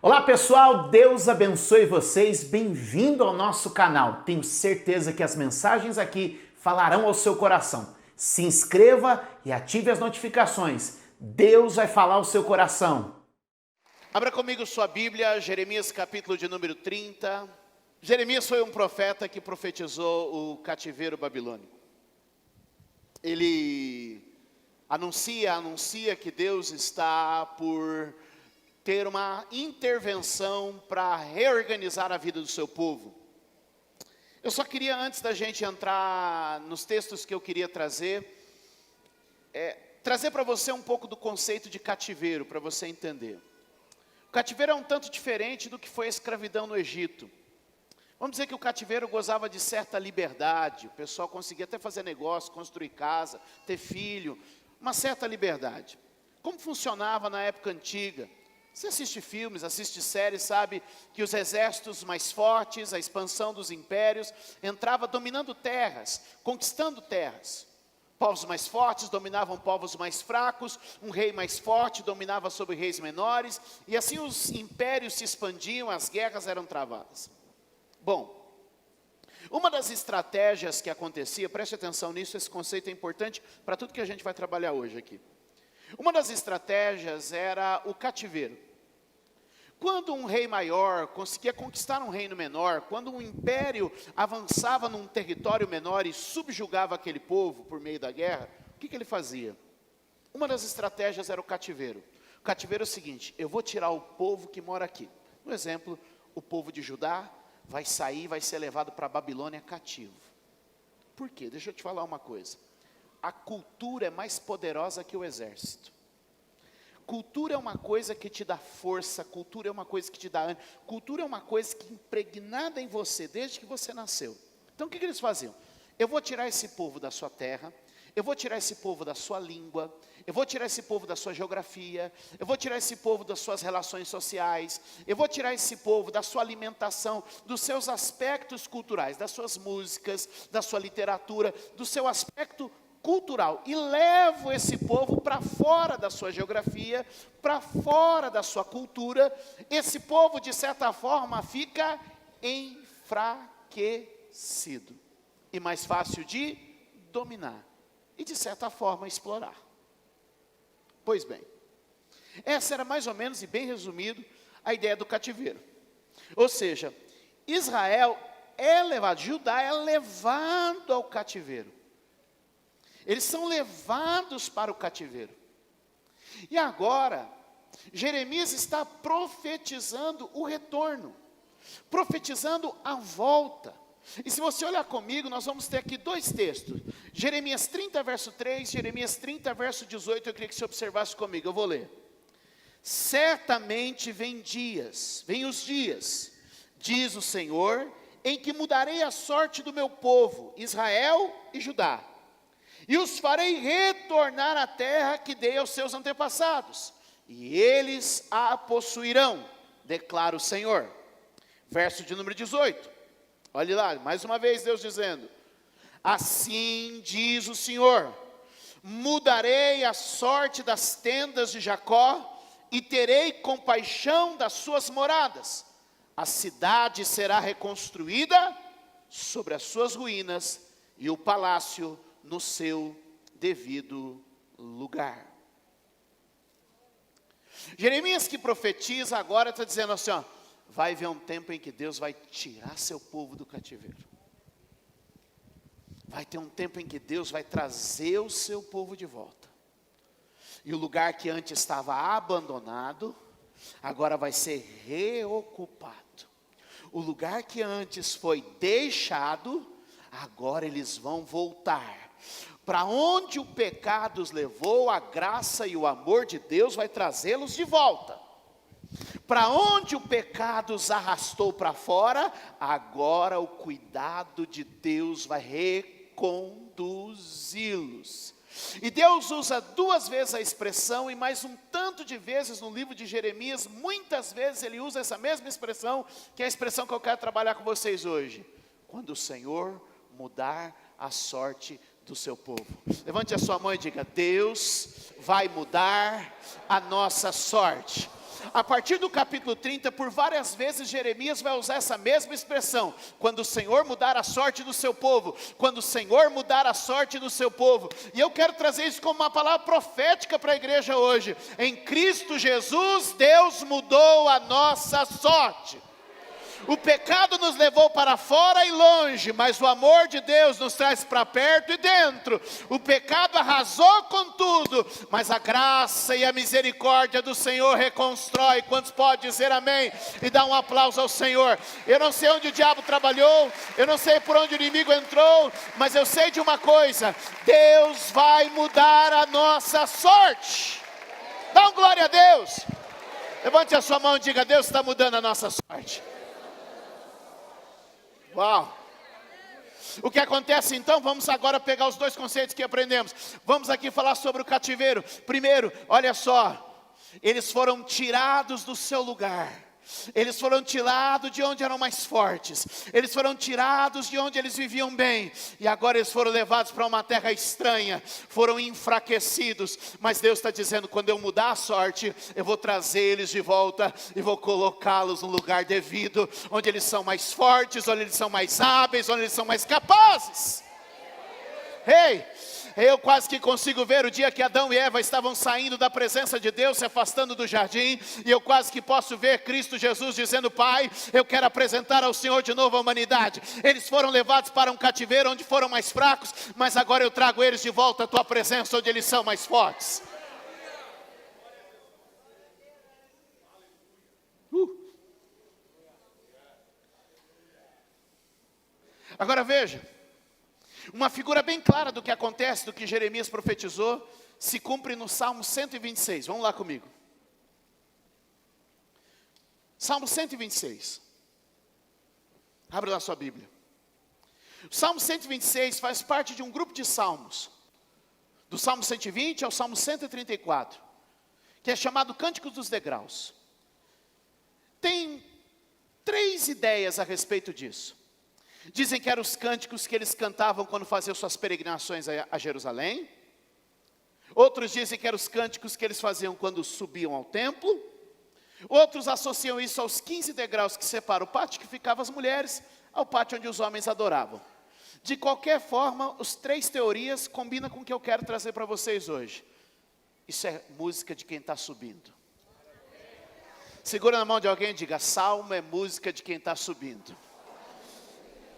Olá pessoal, Deus abençoe vocês, bem-vindo ao nosso canal. Tenho certeza que as mensagens aqui falarão ao seu coração. Se inscreva e ative as notificações. Deus vai falar ao seu coração. Abra comigo sua Bíblia, Jeremias capítulo de número 30. Jeremias foi um profeta que profetizou o cativeiro babilônico. Ele anuncia que Deus está por ter uma intervenção para reorganizar a vida do seu povo. Eu só queria, antes da gente entrar nos textos que eu queria trazer para você um pouco do conceito de cativeiro, para você entender. O cativeiro é um tanto diferente do que foi a escravidão no Egito. Vamos dizer que o cativeiro gozava de certa liberdade, o pessoal conseguia até fazer negócio, construir casa, ter filho, uma certa liberdade. Como funcionava na época antiga? Você assiste filmes, assiste séries, sabe que os exércitos mais fortes, a expansão dos impérios, entrava dominando terras, conquistando terras. Povos mais fortes dominavam povos mais fracos, um rei mais forte dominava sobre reis menores, e assim os impérios se expandiam, as guerras eram travadas. Bom, uma das estratégias que acontecia, preste atenção nisso, esse conceito é importante para tudo que a gente vai trabalhar hoje aqui. Uma das estratégias era o cativeiro. Quando um rei maior conseguia conquistar um reino menor, quando um império avançava num território menor e subjugava aquele povo por meio da guerra, o que ele fazia? Uma das estratégias era o cativeiro. O cativeiro é o seguinte: eu vou tirar o povo que mora aqui. Por exemplo, o povo de Judá vai sair, vai ser levado para a Babilônia cativo. Por quê? Deixa eu te falar uma coisa. A cultura é mais poderosa que o exército. Cultura é uma coisa que te dá força, cultura é uma coisa que te dá ânimo, cultura é uma coisa que é impregnada em você desde que você nasceu. Então o que eles faziam? Eu vou tirar esse povo da sua terra, eu vou tirar esse povo da sua língua, eu vou tirar esse povo da sua geografia, eu vou tirar esse povo das suas relações sociais, eu vou tirar esse povo da sua alimentação, dos seus aspectos culturais, das suas músicas, da sua literatura, do seu aspecto cultural, e levo esse povo para fora da sua geografia, para fora da sua cultura. Esse povo, de certa forma, fica enfraquecido e mais fácil de dominar e, de certa forma, explorar. Pois bem, essa era mais ou menos, e bem resumido, a ideia do cativeiro. Ou seja, Israel é levado, Judá é levado ao cativeiro. Eles são levados para o cativeiro. E agora, Jeremias está profetizando o retorno, profetizando a volta. E se você olhar comigo, nós vamos ter aqui dois textos. Jeremias 30, verso 3, Jeremias 30, verso 18, eu queria que você observasse comigo, eu vou ler. Certamente vem os dias, diz o Senhor, em que mudarei a sorte do meu povo, Israel e Judá. E os farei retornar à terra que dei aos seus antepassados, e eles a possuirão, declara o Senhor. Verso de número 18, olhe lá, mais uma vez Deus dizendo: assim diz o Senhor, mudarei a sorte das tendas de Jacó, e terei compaixão das suas moradas. A cidade será reconstruída sobre as suas ruínas, e o palácio no seu devido lugar. Jeremias, que profetiza agora, está dizendo assim, ó, vai haver um tempo em que Deus vai tirar seu povo do cativeiro. Vai ter um tempo em que Deus vai trazer o seu povo de volta. E o lugar que antes estava abandonado, agora vai ser reocupado. O lugar que antes foi deixado, agora eles vão voltar. Para onde o pecado os levou, a graça e o amor de Deus vai trazê-los de volta. Para onde o pecado os arrastou para fora, agora o cuidado de Deus vai reconduzi-los. E Deus usa duas vezes a expressão, e mais um tanto de vezes no livro de Jeremias, muitas vezes ele usa essa mesma expressão, que é a expressão que eu quero trabalhar com vocês hoje. Quando o Senhor mudar a sorte do seu povo. Levante a sua mão e diga: Deus vai mudar a nossa sorte. A partir do capítulo 30, por várias vezes Jeremias vai usar essa mesma expressão: quando o Senhor mudar a sorte do seu povo, quando o Senhor mudar a sorte do seu povo. E eu quero trazer isso como uma palavra profética para a igreja hoje. Em Cristo Jesus, Deus mudou a nossa sorte. O pecado nos levou para fora e longe, mas o amor de Deus nos traz para perto e dentro. O pecado arrasou com tudo, mas a graça e a misericórdia do Senhor reconstrói. Quantos podem dizer amém? E dar um aplauso ao Senhor. Eu não sei onde o diabo trabalhou, eu não sei por onde o inimigo entrou, mas eu sei de uma coisa: Deus vai mudar a nossa sorte. Dá um glória a Deus. Levante a sua mão e diga: Deus está mudando a nossa sorte. Uau! O que acontece então? Vamos agora pegar os dois conceitos que aprendemos. Vamos aqui falar sobre o cativeiro. Primeiro, olha só, eles foram tirados do seu lugar. Eles foram tirados de onde eram mais fortes. Eles foram tirados de onde eles viviam bem. E agora eles foram levados para uma terra estranha. Foram enfraquecidos. Mas Deus está dizendo: quando eu mudar a sorte, eu vou trazer eles de volta e vou colocá-los no lugar devido, onde eles são mais fortes, onde eles são mais hábeis, onde eles são mais capazes. Ei! Eu quase que consigo ver o dia que Adão e Eva estavam saindo da presença de Deus, se afastando do jardim. E eu quase que posso ver Cristo Jesus dizendo: Pai, eu quero apresentar ao Senhor de novo a humanidade. Eles foram levados para um cativeiro onde foram mais fracos, mas agora eu trago eles de volta à tua presença, onde eles são mais fortes. Agora veja, uma figura bem clara do que acontece, do que Jeremias profetizou, se cumpre no Salmo 126. Vamos lá comigo. Salmo 126. Abra lá sua Bíblia. O Salmo 126 faz parte de um grupo de salmos. Do Salmo 120 ao Salmo 134. Que é chamado Cânticos dos Degraus. Tem 3 ideias a respeito disso. Dizem que eram os cânticos que eles cantavam quando faziam suas peregrinações a Jerusalém. Outros dizem que eram os cânticos que eles faziam quando subiam ao templo. Outros associam isso aos 15 degraus que separam o pátio que ficavam as mulheres ao pátio onde os homens adoravam. De qualquer forma, as 3 teorias combinam com o que eu quero trazer para vocês hoje. Isso é música de quem está subindo. Segura na mão de alguém e diga: salmo é música de quem está subindo.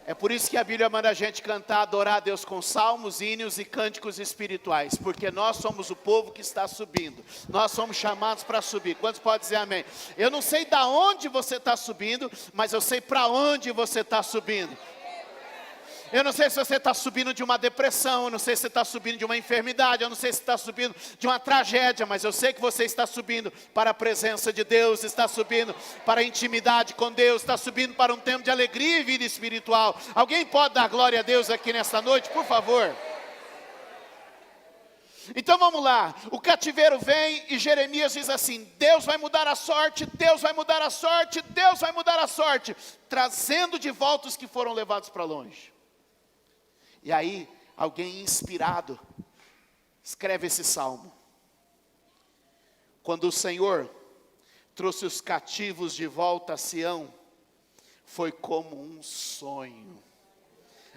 É por isso que a Bíblia manda a gente cantar, adorar a Deus com salmos, hinos e cânticos espirituais. Porque nós somos o povo que está subindo. Nós somos chamados para subir. Quantos podem dizer amém? Eu não sei de onde você está subindo, mas eu sei para onde você está subindo. Eu não sei se você está subindo de uma depressão, eu não sei se você está subindo de uma enfermidade, eu não sei se está subindo de uma tragédia, mas eu sei que você está subindo para a presença de Deus, está subindo para a intimidade com Deus, está subindo para um tempo de alegria e vida espiritual. Alguém pode dar glória a Deus aqui nesta noite, por favor? Então vamos lá, o cativeiro vem e Jeremias diz assim: Deus vai mudar a sorte, Deus vai mudar a sorte, Deus vai mudar a sorte, trazendo de volta os que foram levados para longe. E aí, alguém inspirado escreve esse salmo. Quando o Senhor trouxe os cativos de volta a Sião, foi como um sonho.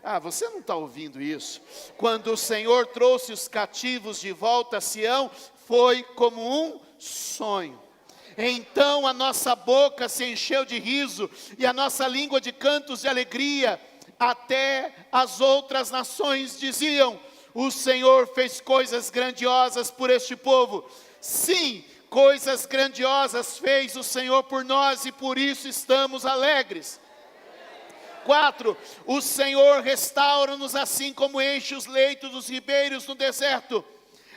Ah, você não está ouvindo isso? Quando o Senhor trouxe os cativos de volta a Sião, foi como um sonho. Então a nossa boca se encheu de riso e a nossa língua de cantos de alegria. Até as outras nações diziam: o Senhor fez coisas grandiosas por este povo. Sim, coisas grandiosas fez o Senhor por nós e por isso estamos alegres. 4, o Senhor restaura-nos assim como enche os leitos dos ribeiros no deserto.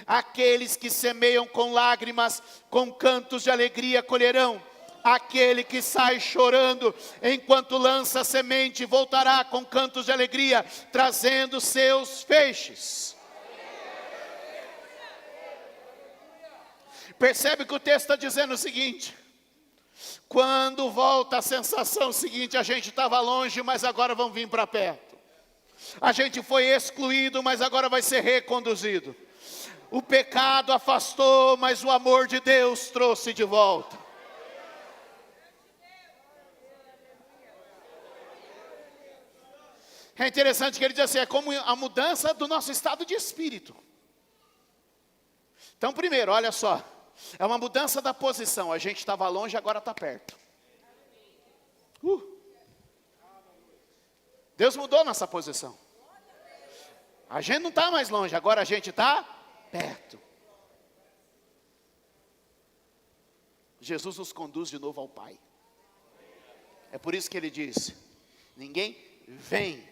Aqueles que semeiam com lágrimas, com cantos de alegria colherão. Aquele que sai chorando enquanto lança a semente voltará com cantos de alegria, trazendo seus feixes. Percebe que o texto está dizendo o seguinte: quando volta a sensação seguinte, a gente estava longe, mas agora vamos vir para perto. A gente foi excluído, mas agora vai ser reconduzido. O pecado afastou, mas o amor de Deus trouxe de volta. É interessante que ele diz assim, é como a mudança do nosso estado de espírito. Então, primeiro, olha só, é uma mudança da posição. A gente estava longe, agora está perto. Deus mudou nossa posição. A gente não está mais longe, agora a gente está perto. Jesus nos conduz de novo ao Pai. É por isso que ele diz, ninguém vem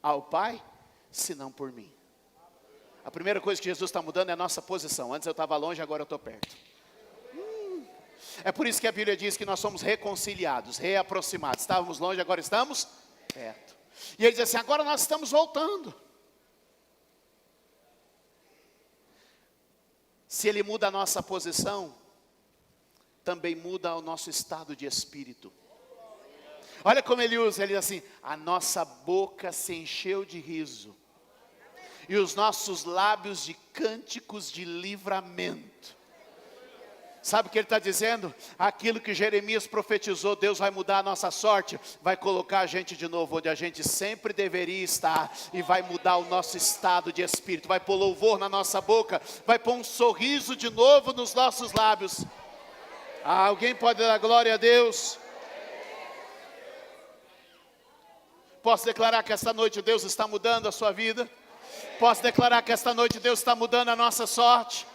ao Pai, senão por mim. A primeira coisa que Jesus está mudando é a nossa posição. Antes eu estava longe, agora eu estou perto. É por isso que a Bíblia diz que nós somos reconciliados, reaproximados. Estávamos longe, agora estamos perto. E ele diz assim, agora nós estamos voltando. Se ele muda a nossa posição, também muda o nosso estado de espírito. Olha como ele usa, ele diz assim, a nossa boca se encheu de riso, e os nossos lábios de cânticos de livramento. Sabe o que ele está dizendo? Aquilo que Jeremias profetizou, Deus vai mudar a nossa sorte, vai colocar a gente de novo onde a gente sempre deveria estar, e vai mudar o nosso estado de espírito, vai pôr louvor na nossa boca, vai pôr um sorriso de novo nos nossos lábios. Alguém pode dar glória a Deus? Posso declarar que esta noite Deus está mudando a sua vida? Posso declarar que esta noite Deus está mudando a nossa sorte?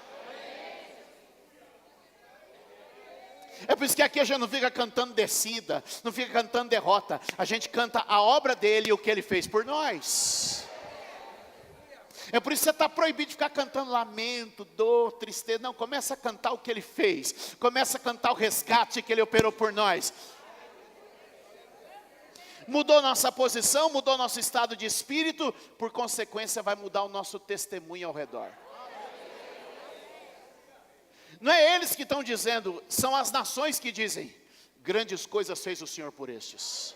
É por isso que aqui a gente não fica cantando descida, não fica cantando derrota. A gente canta a obra dele e o que ele fez por nós. É por isso que você está proibido de ficar cantando lamento, dor, tristeza. Não, começa a cantar o que ele fez. Começa a cantar o resgate que ele operou por nós. Mudou nossa posição, mudou nosso estado de espírito, por consequência vai mudar o nosso testemunho ao redor. Não é eles que estão dizendo, são as nações que dizem, grandes coisas fez o Senhor por estes.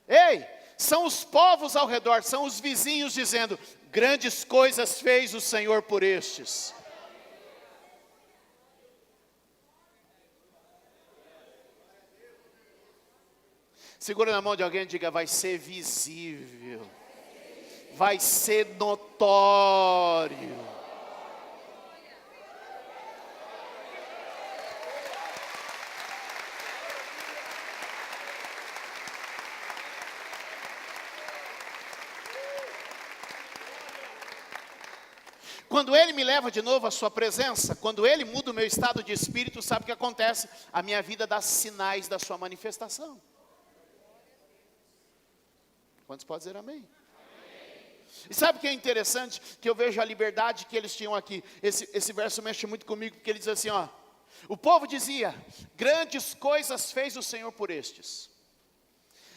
Ei, são os povos ao redor, são os vizinhos dizendo, grandes coisas fez o Senhor por estes. Segura na mão de alguém e diga, vai ser visível, vai ser notório. Quando Ele me leva de novo à sua presença, quando Ele muda o meu estado de espírito, sabe o que acontece? A minha vida dá sinais da sua manifestação. Quantos podem dizer amém? Amém. E sabe o que é interessante? Que eu vejo a liberdade que eles tinham aqui. Esse verso mexe muito comigo, porque ele diz assim, ó. O povo dizia, grandes coisas fez o Senhor por estes.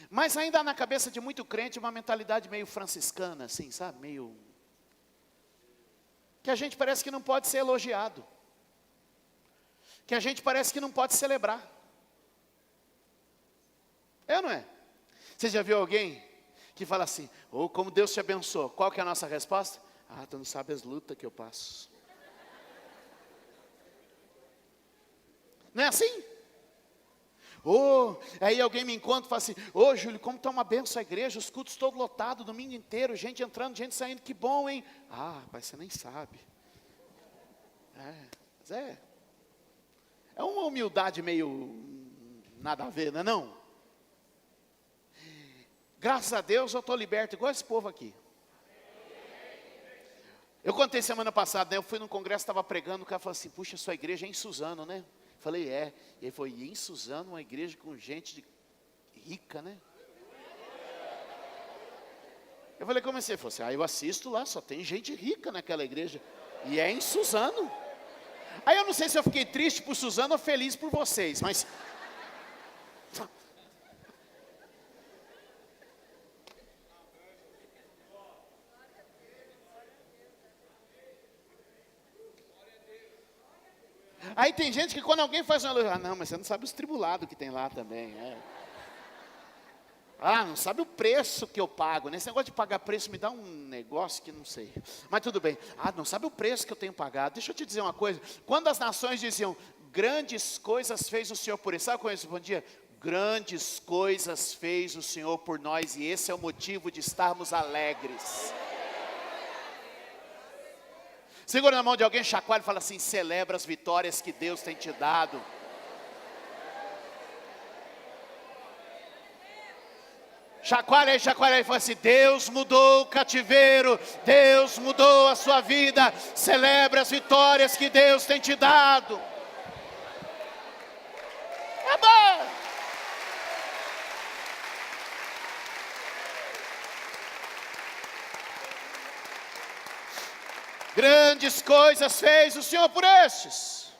Mas ainda na cabeça de muito crente, uma mentalidade meio franciscana, assim, sabe? Meio... que a gente parece que não pode ser elogiado. Que a gente parece que não pode celebrar. É ou não é? Você já viu alguém que fala assim, como Deus te abençoou? Qual que é a nossa resposta? Tu não sabe as lutas que eu passo. Não é assim? Aí alguém me encontra e fala assim, Júlio, como está uma benção a igreja, os cultos todos lotados, domingo inteiro, gente entrando, gente saindo, que bom, hein? Mas você nem sabe. Mas é uma humildade meio nada a ver, não é não? Graças a Deus eu estou liberto, igual esse povo aqui. Eu contei semana passada, né? Eu fui num congresso, estava pregando, o cara falou assim, puxa, sua igreja é em Suzano, né? Falei, E ele falou, e em Suzano, uma igreja com gente rica, né? Eu falei, como assim? Ele falou assim, eu assisto lá, só tem gente rica naquela igreja. E é em Suzano. Aí eu não sei se eu fiquei triste por Suzano ou feliz por vocês, mas... Aí tem gente que quando alguém faz uma elogio, não, mas você não sabe os tribulados que tem lá também. Não sabe o preço que eu pago. Nesse negócio de pagar preço me dá um negócio que não sei. Mas tudo bem. Não sabe o preço que eu tenho pagado. Deixa eu te dizer uma coisa. Quando as nações diziam, Grandes coisas fez o Senhor por eles. Sabe como eu respondia? Grandes coisas fez o Senhor por nós, e esse é o motivo de estarmos alegres. Segura na mão de alguém, chacoalha e fala assim: celebra as vitórias que Deus tem te dado. Chacoalha aí, fala assim: Deus mudou o cativeiro, Deus mudou a sua vida. Celebra as vitórias que Deus tem te dado. É bom. Grandes coisas fez o Senhor por estes.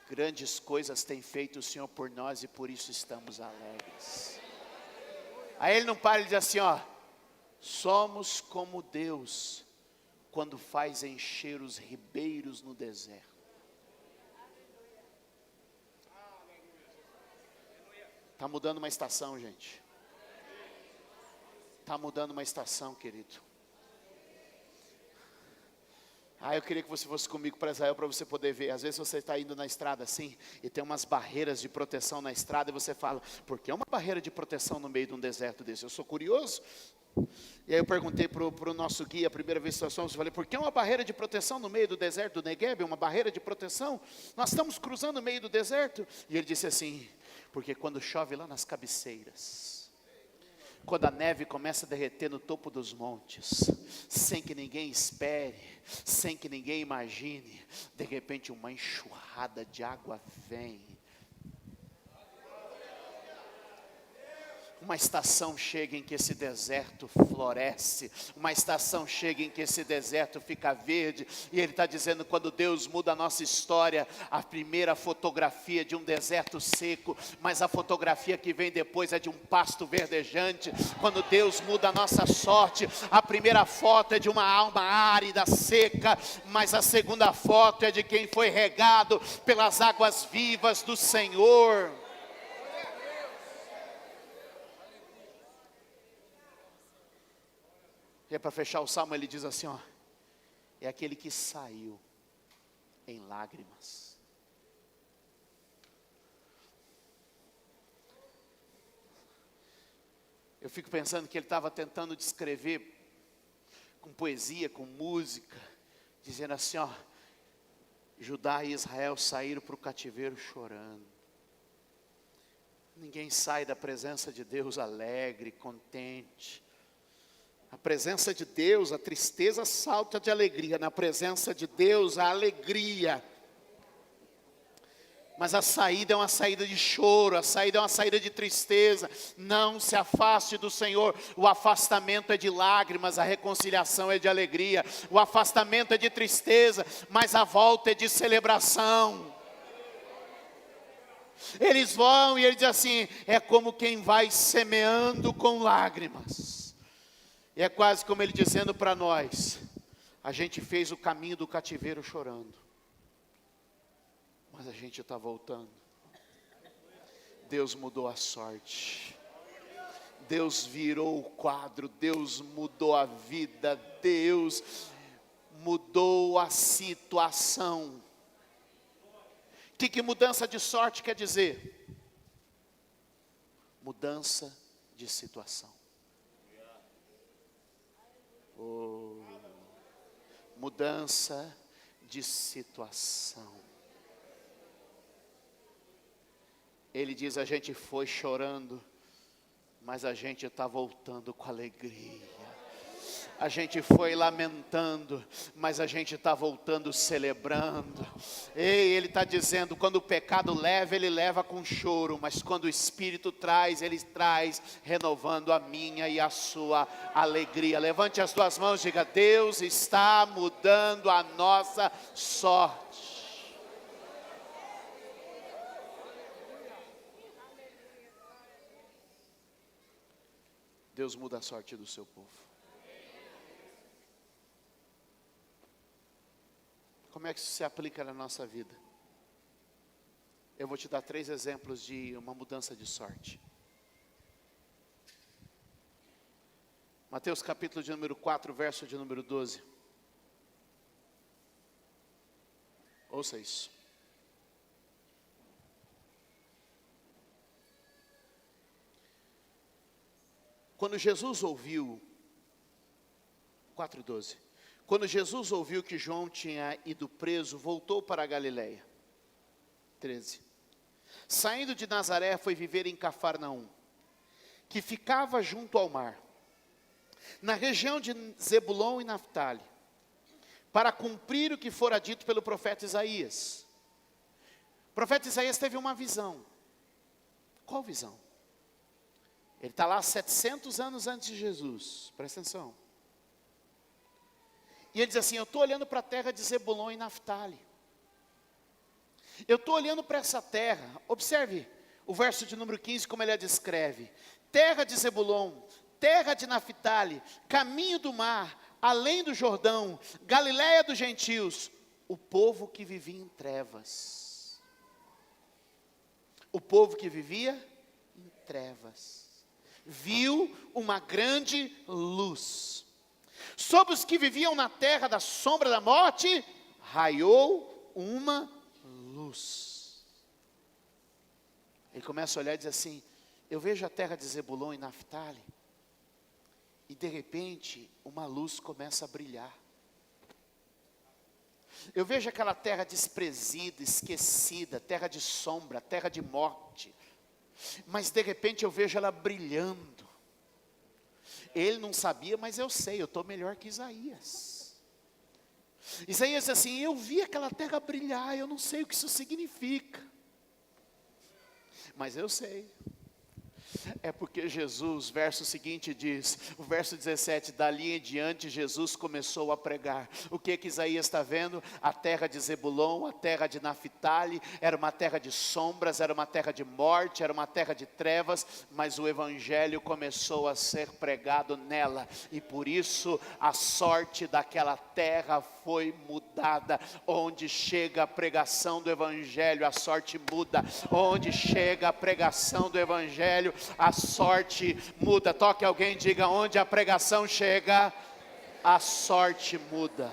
Grandes coisas tem feito o Senhor por nós, e por isso estamos alegres. Aí ele não para, ele diz assim, ó: somos como Deus quando faz encher os ribeiros no deserto. Está mudando uma estação, gente. Está mudando uma estação, querido. Eu queria que você fosse comigo para Israel, para você poder ver. Às vezes você está indo na estrada assim, e tem umas barreiras de proteção na estrada, e você fala: por que uma barreira de proteção no meio de um deserto desse? Eu sou curioso. E aí eu perguntei para o nosso guia, a primeira vez que nós fomos, eu falei: por que uma barreira de proteção no meio do deserto do Negueb? Uma barreira de proteção? Nós estamos cruzando o meio do deserto. E ele disse assim: porque quando chove lá nas cabeceiras, quando a neve começa a derreter no topo dos montes, sem que ninguém espere, sem que ninguém imagine, de repente uma enxurrada de água vem. Uma estação chega em que esse deserto floresce, uma estação chega em que esse deserto fica verde, e ele está dizendo: quando Deus muda a nossa história, a primeira fotografia de um deserto seco, mas a fotografia que vem depois é de um pasto verdejante. Quando Deus muda a nossa sorte, a primeira foto é de uma alma árida, seca, mas a segunda foto é de quem foi regado pelas águas vivas do Senhor. E para fechar o salmo, ele diz assim, ó: é aquele que saiu em lágrimas. Eu fico pensando que ele estava tentando descrever com poesia, com música, dizendo assim, ó: Judá e Israel saíram para o cativeiro chorando. Ninguém sai da presença de Deus alegre, contente. A presença de Deus, a tristeza salta de alegria. Na presença de Deus, a alegria. Mas a saída é uma saída de choro, a saída é uma saída de tristeza. Não se afaste do Senhor. O afastamento é de lágrimas, a reconciliação é de alegria. O afastamento é de tristeza, mas a volta é de celebração. Eles vão e ele diz assim: é como quem vai semeando com lágrimas. E é quase como ele dizendo para nós: a gente fez o caminho do cativeiro chorando, mas a gente está voltando. Deus mudou a sorte, Deus virou o quadro, Deus mudou a vida, Deus mudou a situação. O que mudança de sorte quer dizer? Mudança de situação. Mudança de situação. Ele diz: a gente foi chorando, mas a gente está voltando com alegria. A gente foi lamentando, mas a gente está voltando celebrando. Ei, ele está dizendo: quando o pecado leva, ele leva com choro, mas quando o Espírito traz, ele traz renovando a minha e a sua alegria. Levante as duas mãos e diga: Deus está mudando a nossa sorte. Deus muda a sorte do seu povo. Como é que isso se aplica na nossa vida? Eu vou te dar 3 exemplos de uma mudança de sorte. Mateus capítulo de número 4, verso de número 12. Ouça isso. Quando Jesus ouviu, 4:12, quando Jesus ouviu que João tinha ido preso, voltou para a Galileia. 13. Saindo de Nazaré, foi viver em Cafarnaum, que ficava junto ao mar, na região de Zebulon e Naftali, para cumprir o que fora dito pelo profeta Isaías. O profeta Isaías teve uma visão. Qual visão? Ele está lá 700 anos antes de Jesus, presta atenção. E ele diz assim: eu estou olhando para a terra de Zebulon e Naftali. Eu estou olhando para essa terra, observe o verso de número 15, como ele a descreve. Terra de Zebulon, terra de Naftali, caminho do mar, além do Jordão, Galileia dos gentios, o povo que vivia em trevas. O povo que vivia em trevas viu uma grande luz. Sobre os que viviam na terra da sombra da morte, raiou uma luz. Ele começa a olhar e diz assim: eu vejo a terra de Zebulon e Naftali, e de repente uma luz começa a brilhar. Eu vejo aquela terra desprezida, esquecida, terra de sombra, terra de morte, mas de repente eu vejo ela brilhando. Ele não sabia, mas eu sei, eu estou melhor que Isaías. Isaías diz assim: eu vi aquela terra brilhar, eu não sei o que isso significa, mas eu sei. É porque Jesus, verso seguinte diz, o verso 17, dali em diante Jesus começou a pregar. O que Isaías está vendo? A terra de Zebulon, a terra de Naftali, era uma terra de sombras, era uma terra de morte, era uma terra de trevas, mas o evangelho começou a ser pregado nela, e por isso a sorte daquela terra foi mudada. Onde chega a pregação do evangelho, a sorte muda. Onde chega a pregação do evangelho, a sorte muda. Toque alguém e diga: onde a pregação chega, a sorte muda.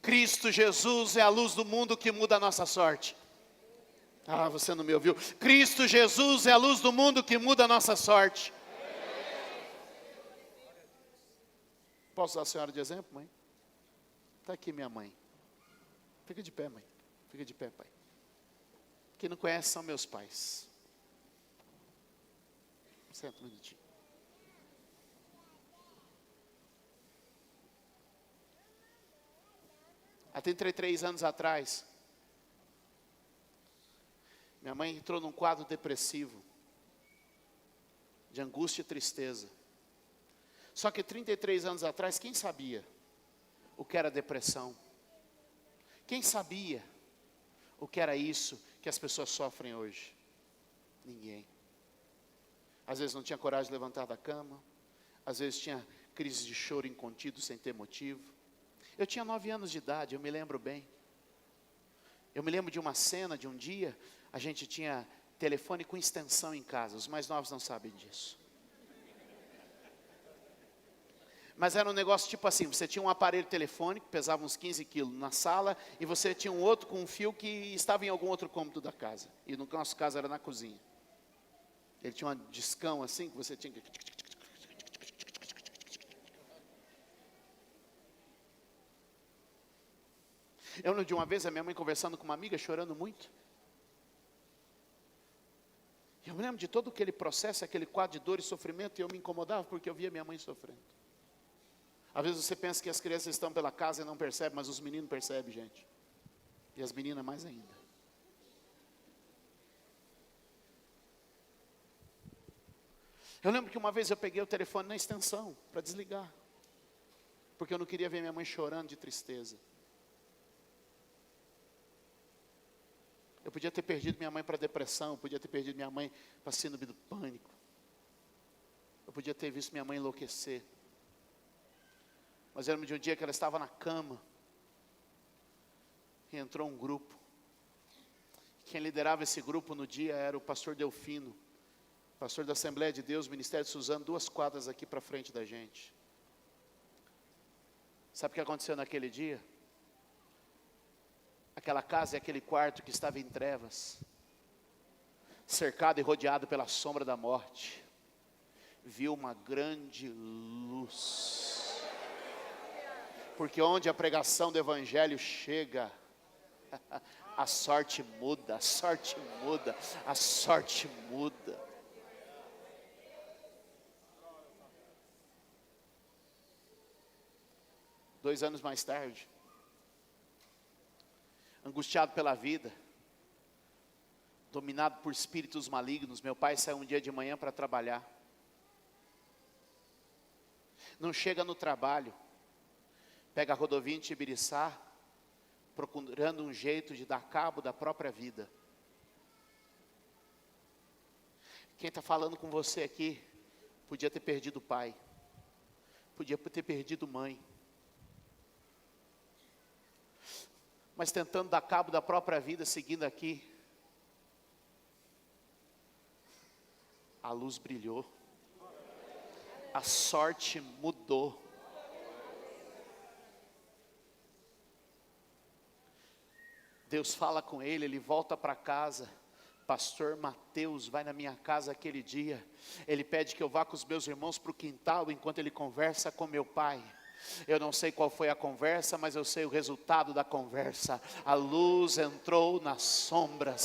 Cristo Jesus é a luz do mundo que muda a nossa sorte. Ah, você não me ouviu. Cristo Jesus é a luz do mundo que muda a nossa sorte. Posso usar a senhora de exemplo, mãe? Está aqui minha mãe. Fica de pé, mãe. Fica de pé, pai. Quem não conhece são meus pais. Senta um minutinho. Há 33 anos atrás, minha mãe entrou num quadro depressivo, de angústia e tristeza. Só que 33 anos atrás, quem sabia o que era depressão? Quem sabia o que era isso que as pessoas sofrem hoje? Ninguém. Às vezes não tinha coragem de levantar da cama, às vezes tinha crise de choro incontido sem ter motivo. Eu tinha 9 anos de idade, eu me lembro bem. Eu me lembro de uma cena, de um dia, a gente tinha telefone com extensão em casa, os mais novos não sabem disso. Mas era um negócio tipo assim, você tinha um aparelho telefônico, pesava uns 15 quilos na sala, e você tinha um outro com um fio que estava em algum outro cômodo da casa. E no nosso caso era na cozinha. Ele tinha um discão assim, que você tinha que... Eu lembro de uma vez a minha mãe conversando com uma amiga, chorando muito. E eu me lembro de todo aquele processo, aquele quadro de dor e sofrimento, e eu me incomodava porque eu via minha mãe sofrendo. Às vezes você pensa que as crianças estão pela casa e não percebem, mas os meninos percebem, gente. E as meninas mais ainda. Eu lembro que uma vez eu peguei o telefone na extensão para desligar. Porque eu não queria ver minha mãe chorando de tristeza. Eu podia ter perdido minha mãe para depressão, eu podia ter perdido minha mãe para síndrome do pânico. Eu podia ter visto minha mãe enlouquecer. Mas eu lembro de um dia que ela estava na cama, e entrou um grupo. Quem liderava esse grupo no dia era o pastor Delfino, Pastor da Assembleia de Deus, Ministério de Suzano, 2 quadras aqui para frente da gente. Sabe o que aconteceu naquele dia? Aquela casa e aquele quarto que estava em trevas, cercado e rodeado pela sombra da morte, viu uma grande luz. Porque onde a pregação do Evangelho chega, a sorte muda, a sorte muda, a sorte muda. Dois anos mais tarde, angustiado pela vida, dominado por espíritos malignos, meu pai saiu um dia de manhã para trabalhar. Não chega no trabalho, pega a rodovia em Tibiriçá, procurando um jeito de dar cabo da própria vida. Quem está falando com você aqui, podia ter perdido pai, podia ter perdido mãe, mas tentando dar cabo da própria vida, seguindo aqui, a luz brilhou, a sorte mudou. Deus fala com ele, ele volta para casa. Pastor Mateus vai na minha casa aquele dia, ele pede que eu vá com os meus irmãos para o quintal, enquanto ele conversa com meu pai. Eu não sei qual foi a conversa, mas eu sei o resultado da conversa. A luz entrou nas sombras,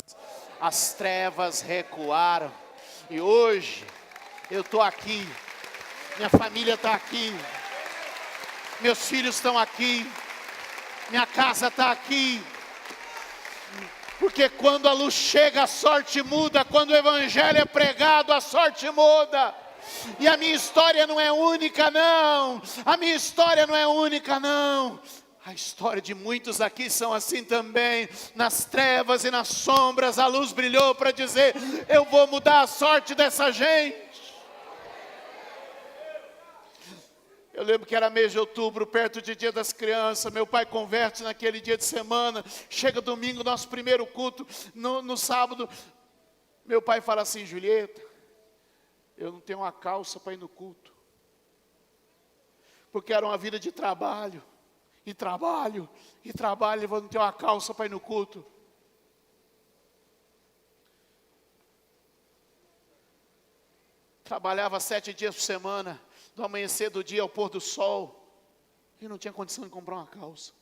as trevas recuaram, e hoje eu estou aqui, minha família está aqui, meus filhos estão aqui, minha casa está aqui. Porque quando a luz chega, a sorte muda. Quando o Evangelho é pregado, a sorte muda. E a minha história não é única, não. A minha história não é única, não. A história de muitos aqui são assim também. Nas trevas e nas sombras, a luz brilhou para dizer: eu vou mudar a sorte dessa gente. Eu lembro que era mês de outubro, perto de Dia das Crianças. Meu pai converte naquele dia de semana. Chega domingo, nosso primeiro culto. No sábado, meu pai fala assim: Julieta, eu não tenho uma calça para ir no culto. Porque era uma vida de trabalho, e trabalho, e trabalho. Eu vou não ter uma calça para ir no culto. Trabalhava 7 dias por semana, do amanhecer do dia ao pôr do sol, e não tinha condição de comprar uma calça.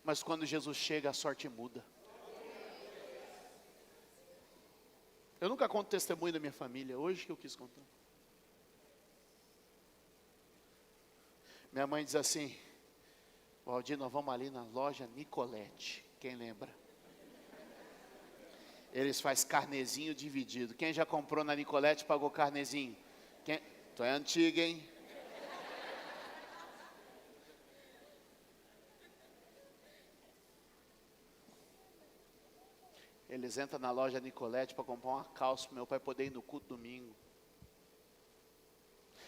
Mas quando Jesus chega, a sorte muda. Eu nunca conto testemunho da minha família, hoje que eu quis contar. Minha mãe diz assim: Valdir, nós vamos ali na loja Nicolete, quem lembra? Eles fazem carnezinho dividido. Quem já comprou na Nicolete pagou carnezinho? Tu é antiga, hein? Eles entram na loja Nicolete para comprar uma calça para meu pai poder ir no culto domingo.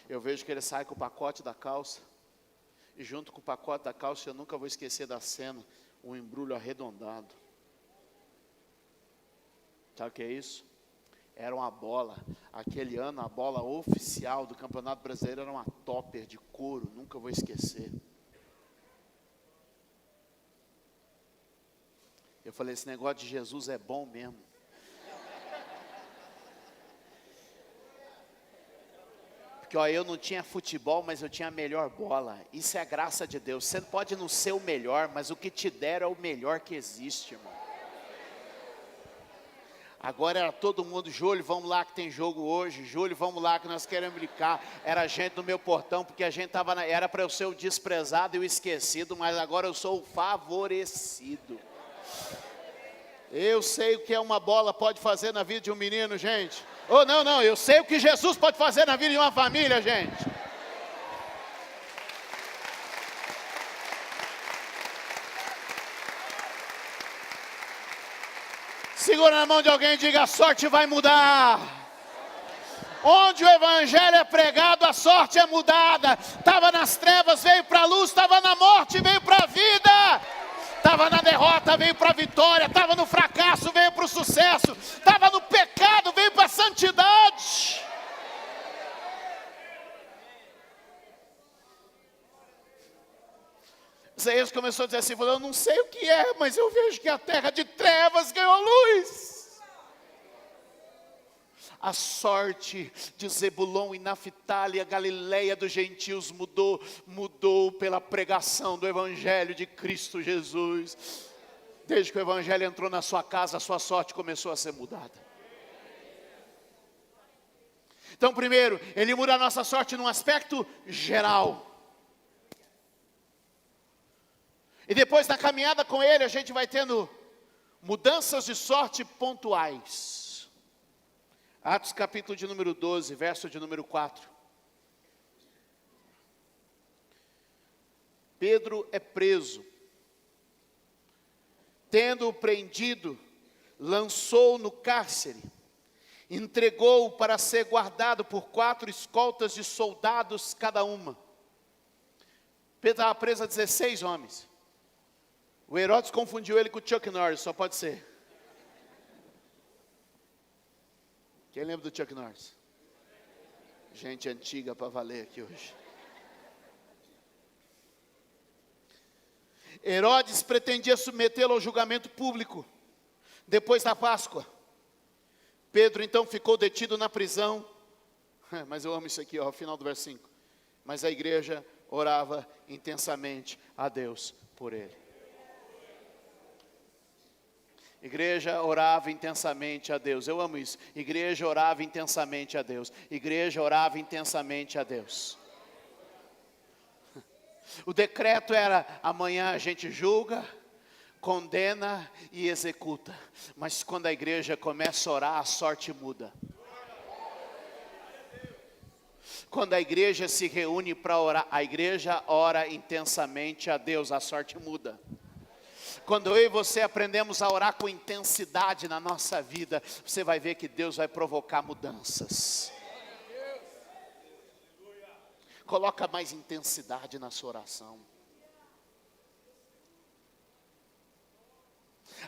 Eu vejo que ele sai com o pacote da calça. E junto com o pacote da calça, eu nunca vou esquecer da cena, um embrulho arredondado. Sabe o que é isso? Era uma bola. Aquele ano, a bola oficial do Campeonato Brasileiro era uma topper de couro. Nunca vou esquecer. Eu falei: esse negócio de Jesus é bom mesmo. Porque ó, eu não tinha futebol, mas eu tinha a melhor bola. Isso é a graça de Deus. Você pode não ser o melhor, mas o que te deram é o melhor que existe, irmão. Agora era todo mundo: Júlio, vamos lá que tem jogo hoje. Júlio, vamos lá que nós queremos brincar. Era gente no meu portão, porque a gente era para eu ser o desprezado e o esquecido, mas agora eu sou o favorecido. Eu sei o que uma bola pode fazer na vida de um menino, gente. Oh, não, eu sei o que Jesus pode fazer na vida de uma família, gente. Segura na mão de alguém e diga: a sorte vai mudar. Onde o Evangelho é pregado, a sorte é mudada. Estava nas trevas, veio para a luz. Estava na morte, veio para a vida. estava na derrota, veio para a vitória, estava no fracasso, veio para o sucesso, estava no pecado, veio para a santidade. Isaías começou a dizer assim, eu não sei o que é, mas eu vejo que a terra de trevas ganhou luz. A sorte de Zebulon e Naftali, a Galileia dos gentios mudou pela pregação do Evangelho de Cristo Jesus. Desde que o Evangelho entrou na sua casa, a sua sorte começou a ser mudada. Então, primeiro, ele muda a nossa sorte num aspecto geral. E depois, na caminhada com ele, a gente vai tendo mudanças de sorte pontuais. Atos capítulo de número 12, verso de número 4. Pedro é preso. Tendo-o prendido, lançou-o no cárcere. Entregou-o para ser guardado por 4 escoltas de soldados cada uma. Pedro estava preso a 16 homens. O Herodes confundiu ele com o Chuck Norris, só pode ser. Quem lembra do Chuck Norris? Gente antiga para valer aqui hoje. Herodes pretendia submetê-lo ao julgamento público, depois da Páscoa. Pedro então ficou detido na prisão. Mas eu amo isso aqui, ó, ao final do verso 5. Mas a igreja orava intensamente a Deus por ele. Igreja orava intensamente a Deus. Eu amo isso. Igreja orava intensamente a Deus. Igreja orava intensamente a Deus. O decreto era: amanhã a gente julga, condena e executa. Mas quando a igreja começa a orar, a sorte muda. Quando a igreja se reúne para orar, a igreja ora intensamente a Deus, a sorte muda. Quando eu e você aprendemos a orar com intensidade na nossa vida, você vai ver que Deus vai provocar mudanças. Coloca mais intensidade na sua oração.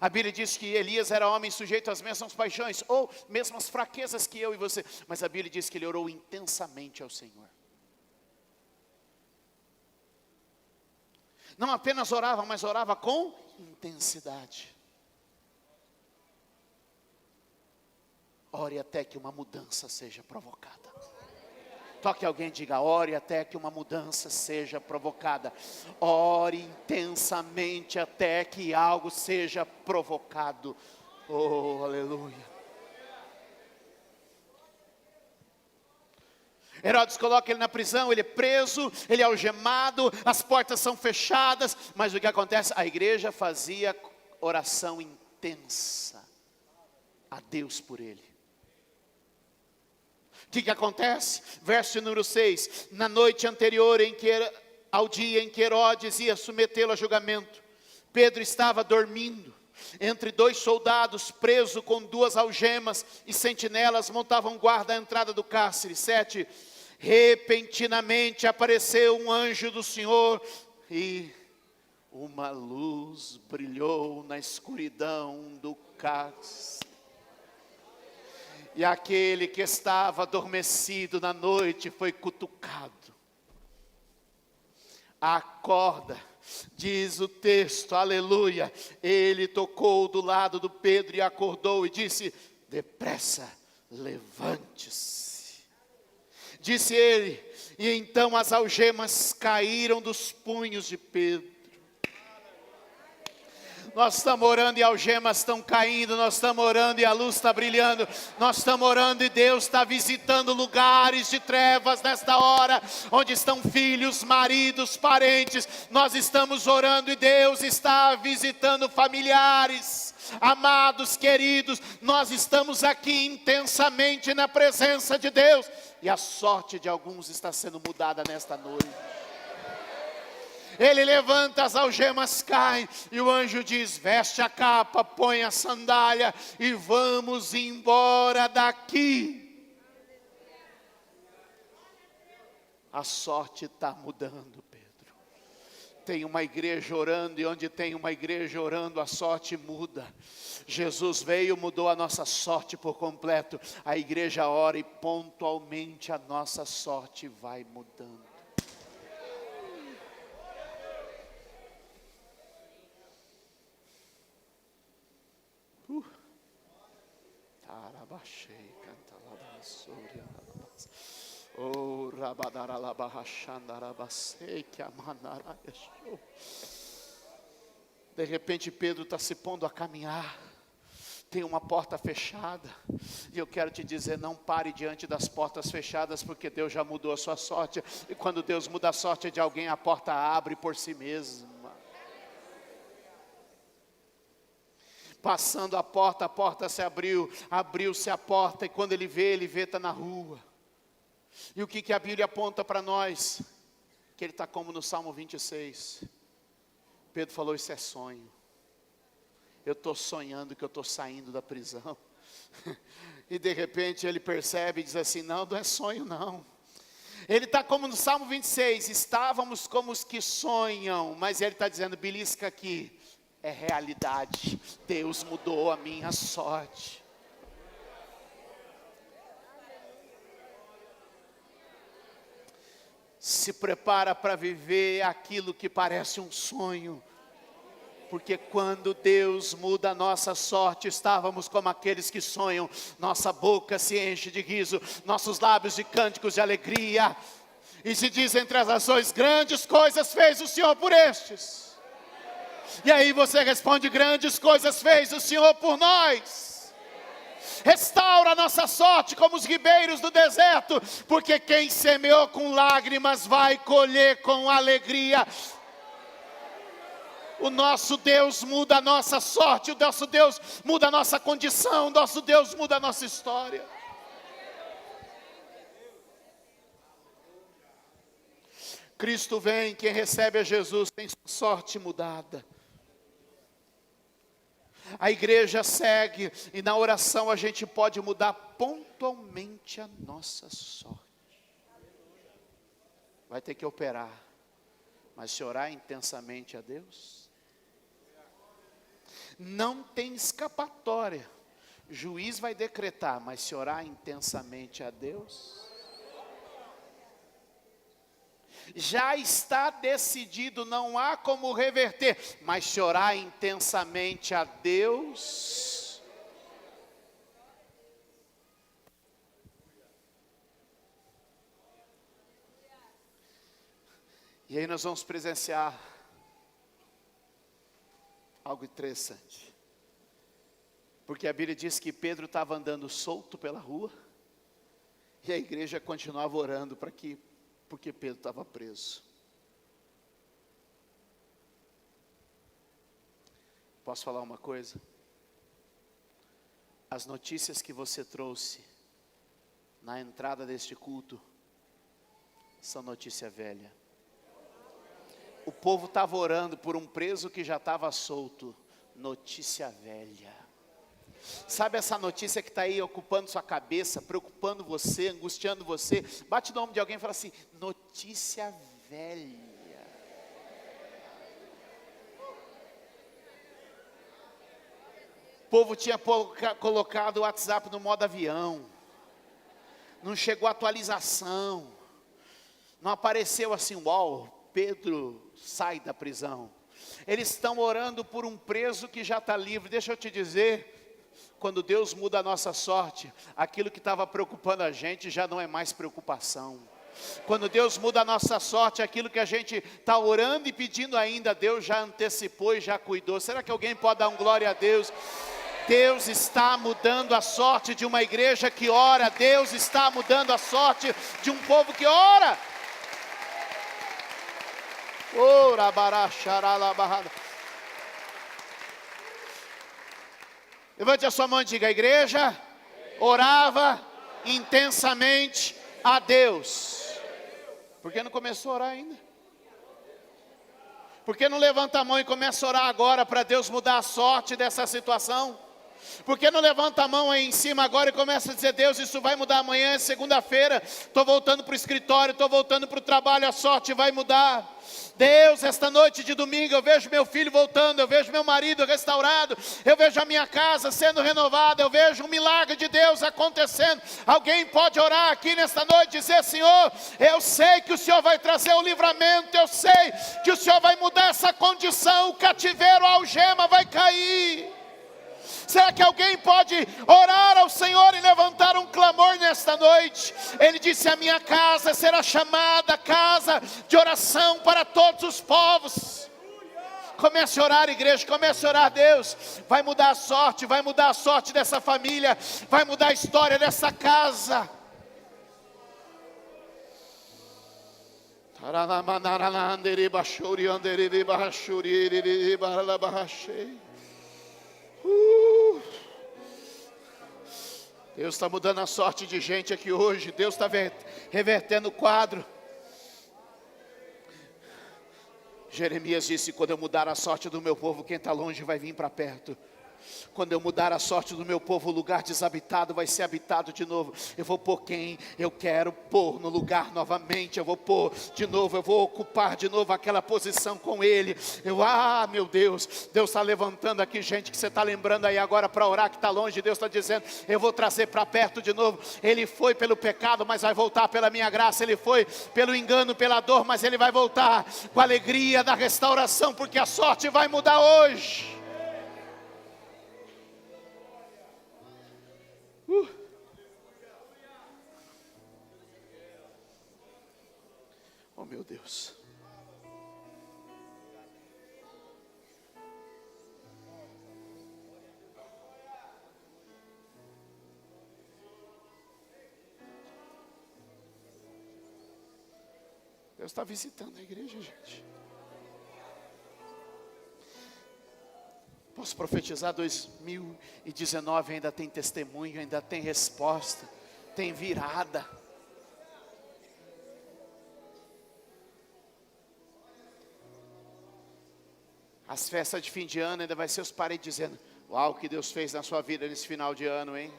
A Bíblia diz que Elias era homem sujeito às mesmas paixões, ou mesmas fraquezas que eu e você. Mas a Bíblia diz que ele orou intensamente ao Senhor. Não apenas orava, mas orava com intensidade. Ore até que uma mudança seja provocada. Toque alguém e diga: ore até que uma mudança seja provocada. Ore intensamente até que algo seja provocado. Oh, aleluia. Herodes coloca ele na prisão, ele é preso, ele é algemado, as portas são fechadas. Mas o que acontece? A igreja fazia oração intensa a Deus por ele. O que acontece? Verso número 6. Na noite anterior ao dia em que Herodes ia submetê-lo a julgamento, Pedro estava dormindo entre 2 soldados, preso com 2 algemas, e sentinelas montavam guarda à entrada do cárcere. 7. Repentinamente apareceu um anjo do Senhor, e uma luz brilhou na escuridão do cárcere. E aquele que estava adormecido na noite foi cutucado. Acorda, diz o texto, aleluia. Ele tocou do lado do Pedro e acordou e disse: depressa, levante-se. Disse ele, e então as algemas caíram dos punhos de Pedro. Nós estamos orando e algemas estão caindo, nós estamos orando e a luz está brilhando, nós estamos orando e Deus está visitando lugares de trevas nesta hora, onde estão filhos, maridos, parentes. Nós estamos orando e Deus está visitando familiares, amados, queridos. Nós estamos aqui intensamente na presença de Deus, e a sorte de alguns está sendo mudada nesta noite. Ele levanta, as algemas caem, e o anjo diz: veste a capa, põe a sandália e vamos embora daqui. A sorte está mudando, Pedro. tem uma igreja orando, e onde tem uma igreja orando, a sorte muda. Jesus veio, mudou a nossa sorte por completo. A igreja ora e pontualmente a nossa sorte vai mudando. De repente Pedro está se pondo a caminhar, tem uma porta fechada, e eu quero te dizer, não pare diante das portas fechadas, porque Deus já mudou a sua sorte, e quando Deus muda a sorte de alguém, a porta abre por si mesma. Passando a porta se abriu, abriu-se a porta, e quando ele vê, está na rua. E o que a Bíblia aponta para nós? Que ele está como no Salmo 26. Pedro falou, isso é sonho. Eu estou sonhando que eu estou saindo da prisão. E de repente ele percebe e diz assim, não é sonho não. Ele está como no Salmo 26, estávamos como os que sonham, mas ele está dizendo, belisca aqui, é realidade. Deus mudou a minha sorte. Se prepara para viver aquilo que parece um sonho. Porque quando Deus muda a nossa sorte, estávamos como aqueles que sonham. Nossa boca se enche de riso, nossos lábios de cânticos de alegria. E se diz entre as nações, grandes coisas fez o Senhor por estes. E aí você responde, grandes coisas fez o Senhor por nós. Restaura a nossa sorte como os ribeiros do deserto, porque quem semeou com lágrimas vai colher com alegria. O nosso Deus muda a nossa sorte, o nosso Deus muda a nossa condição, o nosso Deus muda a nossa história. Cristo vem, quem recebe a Jesus tem sua sorte mudada. A igreja segue, e na oração a gente pode mudar pontualmente a nossa sorte. Vai ter que operar, mas se orar intensamente a Deus, não tem escapatória. Juiz vai decretar, mas se orar intensamente a Deus, já está decidido, não há como reverter, mas se orar intensamente a Deus, e aí nós vamos presenciar algo interessante, porque a Bíblia diz que Pedro estava andando solto pela rua, e a igreja continuava orando porque Pedro estava preso. Posso falar uma coisa? As notícias que você trouxe na entrada deste culto são notícia velha. O povo estava orando por um preso que já estava solto. Notícia velha. Sabe essa notícia que está aí ocupando sua cabeça, preocupando você, angustiando você? Bate no ombro de alguém e fala assim, notícia velha. O povo tinha colocado o WhatsApp no modo avião. Não chegou atualização. Não apareceu assim, uau, Pedro sai da prisão. Eles estão orando por um preso que já está livre. Deixa eu te dizer, quando Deus muda a nossa sorte, aquilo que estava preocupando a gente já não é mais preocupação. Quando Deus muda a nossa sorte, aquilo que a gente está orando e pedindo ainda, Deus já antecipou e já cuidou. Será que alguém pode dar um glória a Deus? Deus está mudando a sorte de uma igreja que ora. Deus está mudando a sorte de um povo que ora. Ora, baracharala, barrada. Levante a sua mão e diga, a igreja orava intensamente a Deus. Por que não começou a orar ainda? Por que não levanta a mão e começa a orar agora para Deus mudar a sorte dessa situação? Por que não levanta a mão aí em cima agora e começa a dizer: Deus, isso vai mudar amanhã, é segunda-feira, estou voltando para o escritório, estou voltando para o trabalho, a sorte vai mudar. Deus, esta noite de domingo eu vejo meu filho voltando, eu vejo meu marido restaurado, eu vejo a minha casa sendo renovada, eu vejo um milagre de Deus acontecendo. Alguém pode orar aqui nesta noite e dizer: Senhor, eu sei que o Senhor vai trazer o livramento, eu sei que o Senhor vai mudar essa condição, o cativeiro, a algema vai cair. Será que alguém pode orar ao Senhor e levantar um clamor nesta noite? Ele disse: a minha casa será chamada casa de oração para todos os povos. Comece a orar, igreja, comece a orar. Deus vai mudar a sorte dessa família, vai mudar a história dessa casa. Deus está mudando a sorte de gente aqui hoje. Deus está revertendo o quadro. Jeremias disse: quando eu mudar a sorte do meu povo, quem está longe vai vir para perto. Quando eu mudar a sorte do meu povo, o lugar desabitado vai ser habitado de novo. Eu vou pôr quem eu quero pôr no lugar novamente. Eu vou pôr de novo, eu vou ocupar de novo aquela posição com Ele. Meu Deus, Deus está levantando aqui gente que você está lembrando aí agora para orar, que está longe. Deus está dizendo: eu vou trazer para perto de novo. Ele foi pelo pecado, mas vai voltar pela minha graça. Ele foi pelo engano, pela dor, mas Ele vai voltar com a alegria da restauração, porque a sorte vai mudar hoje. Oh, meu Deus. Deus está visitando a igreja, gente. Posso profetizar, 2019 ainda tem testemunho, ainda tem resposta, tem virada. As festas de fim de ano ainda vai ser os parentes dizendo: uau, o que Deus fez na sua vida nesse final de ano, hein?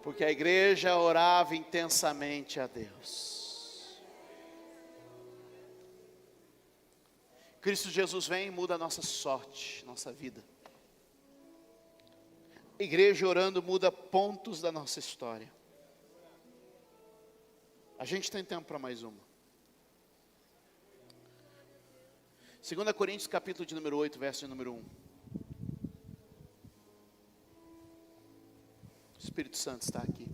Porque a igreja orava intensamente a Deus. Cristo Jesus vem e muda a nossa sorte, nossa vida. A igreja orando muda pontos da nossa história. A gente tem tempo para mais uma. 2 Coríntios capítulo de número 8, verso de número 1. O Espírito Santo está aqui.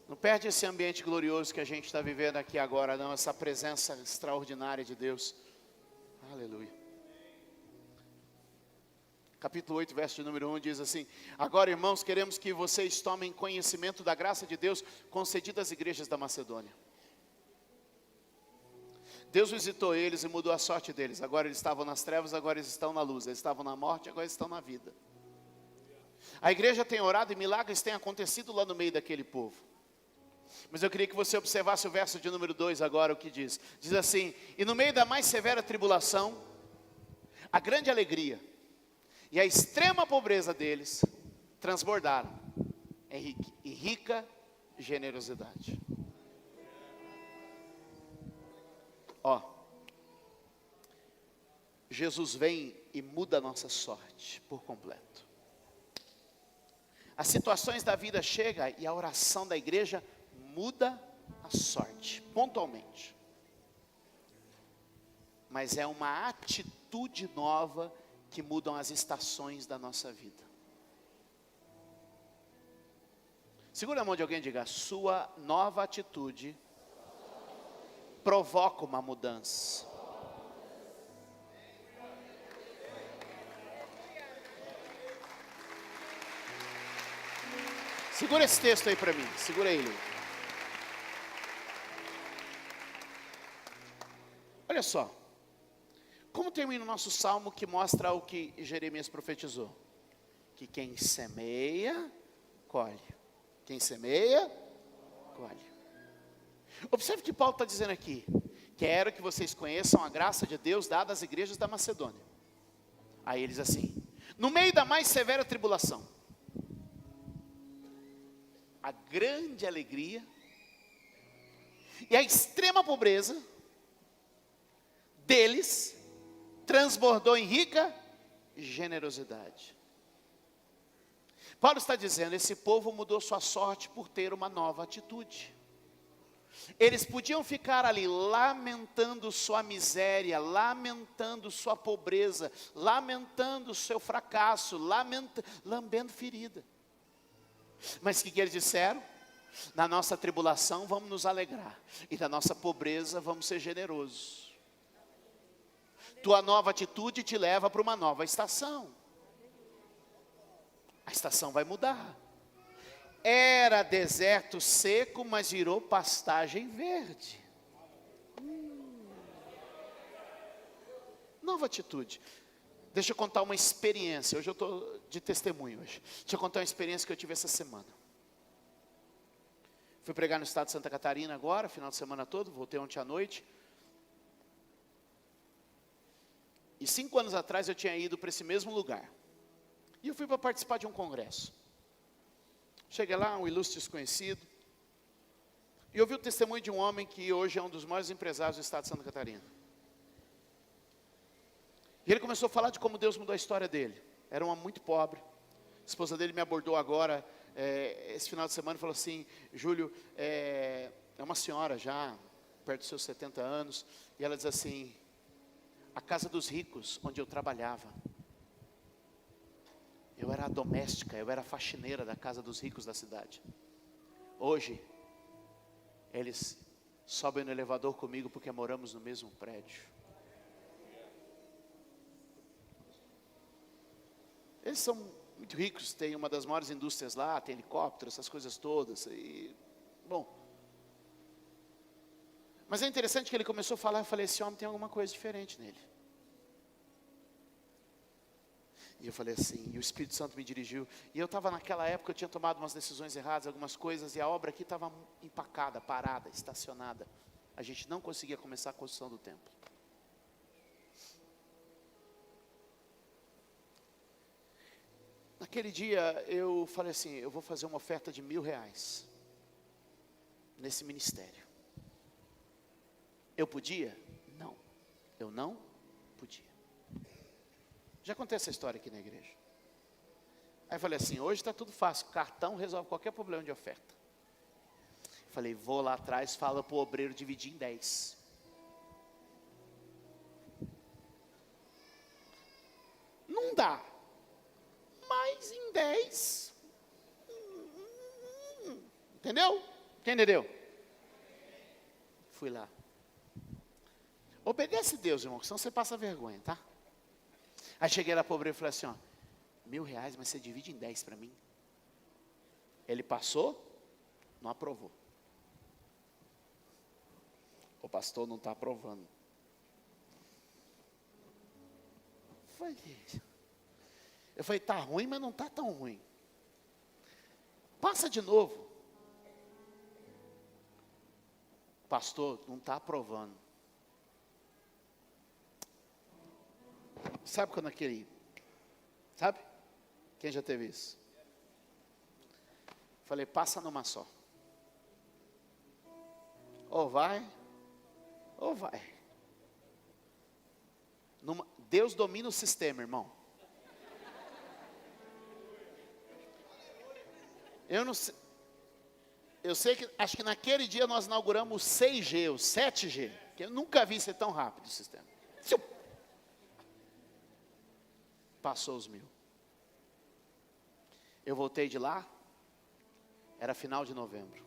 Não perde esse ambiente glorioso que a gente está vivendo aqui agora, não. Essa presença extraordinária de Deus. Aleluia. Capítulo 8, verso de número 1 diz assim: agora, irmãos, queremos que vocês tomem conhecimento da graça de Deus concedida às igrejas da Macedônia. Deus visitou eles e mudou a sorte deles. Agora eles estavam nas trevas, agora eles estão na luz. Eles estavam na morte, agora eles estão na vida. A igreja tem orado e milagres têm acontecido lá no meio daquele povo. Mas eu queria que você observasse o verso de número 2 agora, o que diz. Diz assim: e no meio da mais severa tribulação, a grande alegria e a extrema pobreza deles transbordaram em rica generosidade. Jesus vem e muda a nossa sorte por completo. As situações da vida chegam e a oração da igreja muda a sorte, pontualmente. Mas é uma atitude nova que mudam as estações da nossa vida. Segura a mão de alguém e diga: sua nova atitude provoca uma mudança. Segura esse texto aí para mim, segura ele. Olha só, como termina o nosso salmo que mostra o que Jeremias profetizou? Que quem semeia, colhe. Quem semeia, colhe. Observe que Paulo está dizendo aqui, quero que vocês conheçam a graça de Deus dada às igrejas da Macedônia. Aí eles assim, no meio da mais severa tribulação, a grande alegria e a extrema pobreza deles transbordou em rica generosidade. Paulo está dizendo, esse povo mudou sua sorte por ter uma nova atitude. Eles podiam ficar ali lamentando sua miséria, lamentando sua pobreza, lamentando seu fracasso, lambendo ferida. Mas o que eles disseram? Na nossa tribulação vamos nos alegrar, e na nossa pobreza vamos ser generosos. Tua nova atitude te leva para uma nova estação. A estação vai mudar. Era deserto seco, mas virou pastagem verde. Nova atitude. Deixa eu contar uma experiência. Hoje eu estou de testemunho hoje. Deixa eu contar uma experiência que eu tive essa semana. Fui pregar no estado de Santa Catarina agora, final de semana todo, voltei ontem à noite. E 5 anos atrás eu tinha ido para esse mesmo lugar. E eu fui para participar de um congresso. Cheguei lá, um ilustre desconhecido. E ouvi o testemunho de um homem que hoje é um dos maiores empresários do estado de Santa Catarina. E ele começou a falar de como Deus mudou a história dele. Era um homem muito pobre. A esposa dele me abordou agora, esse final de semana, e falou assim, Júlio, é uma senhora já, perto dos seus 70 anos, e ela diz assim, a casa dos ricos, onde eu trabalhava, eu era a doméstica, eu era a faxineira da casa dos ricos da cidade. Hoje, eles sobem no elevador comigo porque moramos no mesmo prédio. Eles são muito ricos, tem uma das maiores indústrias lá, tem helicóptero, essas coisas todas. E, bom. Mas é interessante que ele começou a falar, eu falei, esse homem tem alguma coisa diferente nele. E eu falei assim, e o Espírito Santo me dirigiu. E eu estava naquela época, eu tinha tomado umas decisões erradas, algumas coisas, e a obra aqui estava empacada, parada, estacionada. A gente não conseguia começar a construção do templo. Naquele dia eu falei assim, eu vou fazer uma oferta de R$1.000 nesse ministério. Eu podia? Não. Eu não podia. Já contei essa história aqui na igreja. Aí eu falei assim, hoje está tudo fácil, cartão resolve qualquer problema de oferta. Falei, vou lá atrás, fala para o obreiro dividir em 10. Não dá. Mas em 10. Entendeu? Quem entendeu? Fui lá. Obedece Deus, irmão, senão você passa vergonha, tá? Aí cheguei lá para o obreiro e falei assim, ó, R$1.000, mas você divide em 10 para mim. Ele passou, não aprovou. O pastor não está aprovando. Eu falei, tá ruim, mas não está tão ruim. Passa de novo. Pastor, não está aprovando. Sabe quando aquele... Sabe? Quem já teve isso? Falei, passa numa só. Ou vai, ou vai. Deus domina o sistema, irmão. Eu não sei. Eu sei que, acho que naquele dia nós inauguramos o 6G, o 7G. Que eu nunca vi ser tão rápido o sistema. Passou os 1.000. Eu voltei de lá, era final de novembro.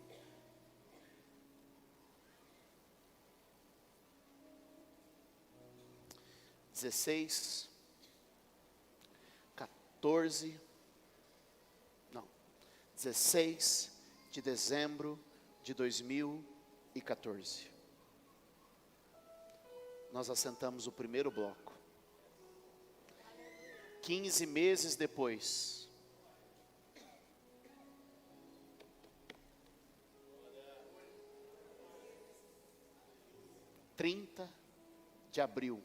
(16, 14, não, 16 de dezembro de 2014. Nós assentamos o primeiro bloco. 15 meses depois, 30 de abril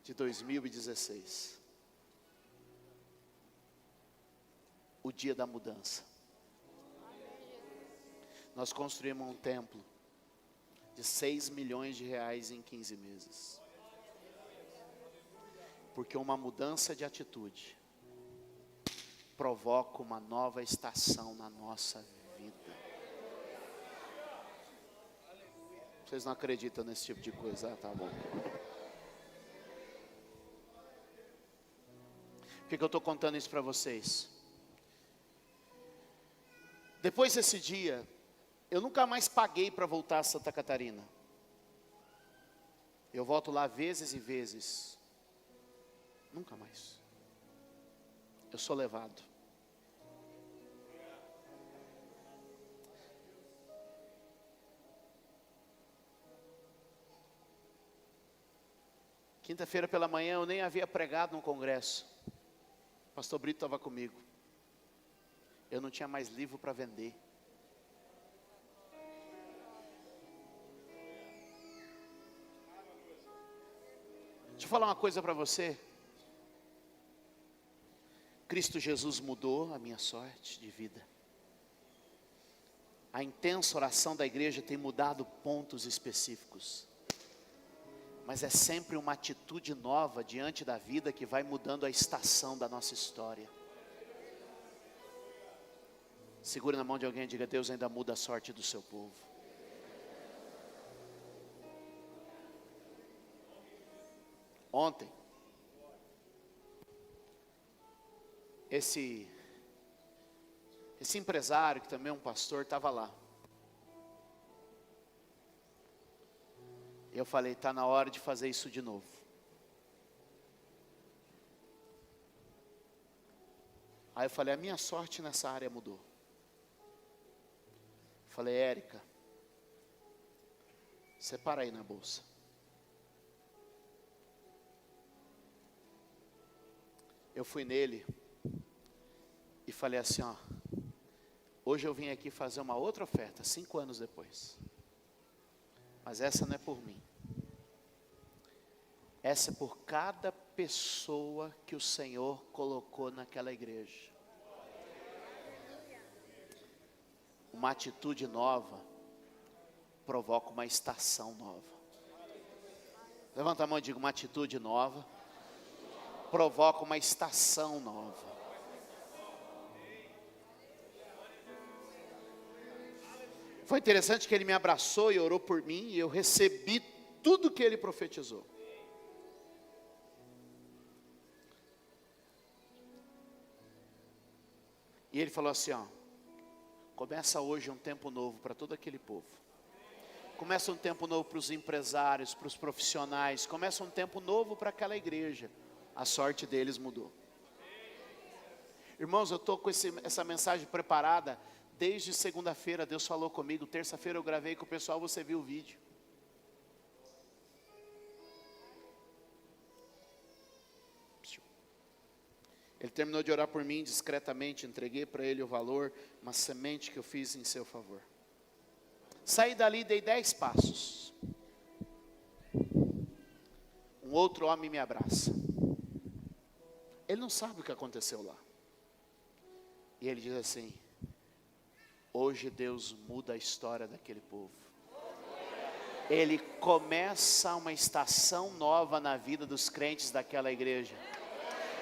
de 2016. O dia da mudança. Nós construímos um templo de 6 milhões de reais em 15 meses. Porque uma mudança de atitude provoca uma nova estação na nossa vida. Vocês não acreditam nesse tipo de coisa? Ah, tá bom. Por que eu estou contando isso para vocês? Depois desse dia, eu nunca mais paguei para voltar a Santa Catarina. Eu volto lá vezes e vezes. Nunca mais. Eu sou levado. Quinta-feira pela manhã eu nem havia pregado no congresso. O pastor Brito estava comigo. Eu não tinha mais livro para vender. Deixa eu falar uma coisa para você. Cristo Jesus mudou a minha sorte de vida. A intensa oração da igreja tem mudado pontos específicos. Mas é sempre uma atitude nova diante da vida que vai mudando a estação da nossa história. Segure na mão de alguém e diga: Deus ainda muda a sorte do seu povo. Ontem, esse empresário, que também é um pastor, estava lá. Eu falei: está na hora de fazer isso de novo. Aí eu falei: a minha sorte nessa área mudou. Falei: Érica, separa aí na bolsa. Eu fui nele e falei assim: ó, hoje eu vim aqui fazer uma outra oferta, 5 anos depois. Mas essa não é por mim. Essa é por cada pessoa que o Senhor colocou naquela igreja. Uma atitude nova provoca uma estação nova. Levanta a mão e diga: uma atitude nova provoca uma estação nova. Foi interessante que ele me abraçou e orou por mim, e eu recebi tudo que ele profetizou. E ele falou assim: ó, começa hoje um tempo novo para todo aquele povo. Começa um tempo novo para os empresários, para os profissionais. Começa um tempo novo para aquela igreja. A sorte deles mudou. Irmãos, eu estou com essa mensagem preparada desde segunda-feira. Deus falou comigo. Terça-feira eu gravei com o pessoal, você viu o vídeo. Ele terminou de orar por mim discretamente. Entreguei para ele o valor, uma semente que eu fiz em seu favor. Saí dali, dei 10 passos. Um outro homem me abraça. Ele não sabe o que aconteceu lá. E ele diz assim: hoje Deus muda a história daquele povo. Ele começa uma estação nova na vida dos crentes daquela igreja.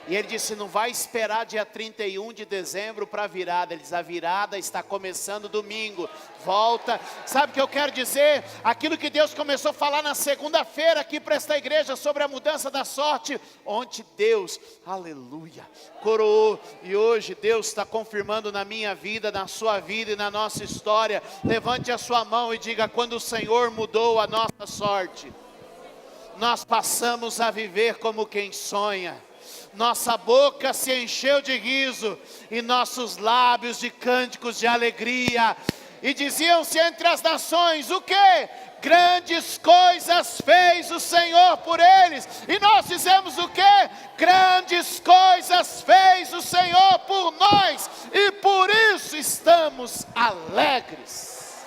E ele disse: não vai esperar dia 31 de dezembro para a virada. Ele diz: a virada está começando domingo. Volta. Sabe o que eu quero dizer? Aquilo que Deus começou a falar na segunda-feira aqui para esta igreja sobre a mudança da sorte. Onde Deus, aleluia, coroou. E hoje Deus está confirmando na minha vida, na sua vida e na nossa história. Levante a sua mão e diga: quando o Senhor mudou a nossa sorte, nós passamos a viver como quem sonha. Nossa boca se encheu de riso e nossos lábios de cânticos de alegria. E diziam-se entre as nações: o quê? Grandes coisas fez o Senhor por eles. E nós dizemos o quê? Grandes coisas fez o Senhor por nós. E por isso estamos alegres.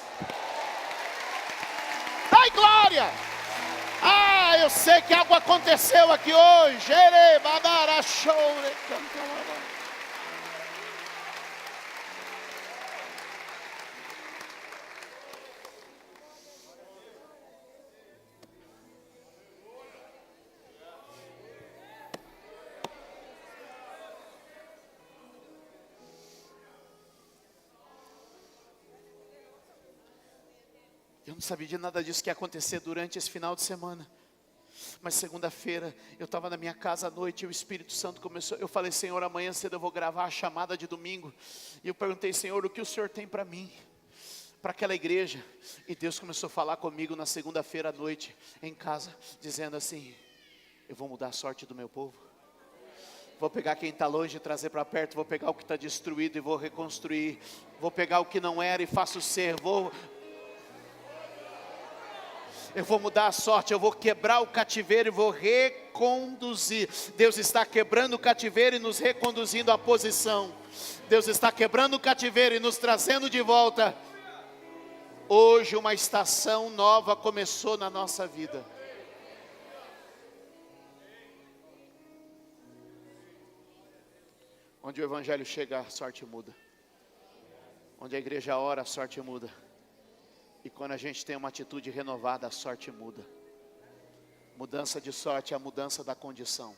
Dai glória! eu sei que algo aconteceu aqui hoje. Ere, babara, show, eu não sabia de nada disso que ia acontecer durante esse final de semana. Mas segunda-feira, eu estava na minha casa à noite e o Espírito Santo começou. Eu falei, Senhor, amanhã cedo eu vou gravar a chamada de domingo. E eu perguntei, Senhor, o que o Senhor tem para mim? Para aquela igreja. E Deus começou a falar comigo na segunda-feira à noite, em casa, dizendo assim: eu vou mudar a sorte do meu povo. Vou pegar quem está longe e trazer para perto. Vou pegar o que está destruído e vou reconstruir. Vou pegar o que não era e faço ser. Eu vou mudar a sorte, eu vou quebrar o cativeiro e vou reconduzir. Deus está quebrando o cativeiro e nos reconduzindo à posição. Deus está quebrando o cativeiro e nos trazendo de volta. Hoje uma estação nova começou na nossa vida. Onde o evangelho chega, a sorte muda. Onde a igreja ora, a sorte muda. E quando a gente tem uma atitude renovada, a sorte muda. Mudança de sorte é a mudança da condição.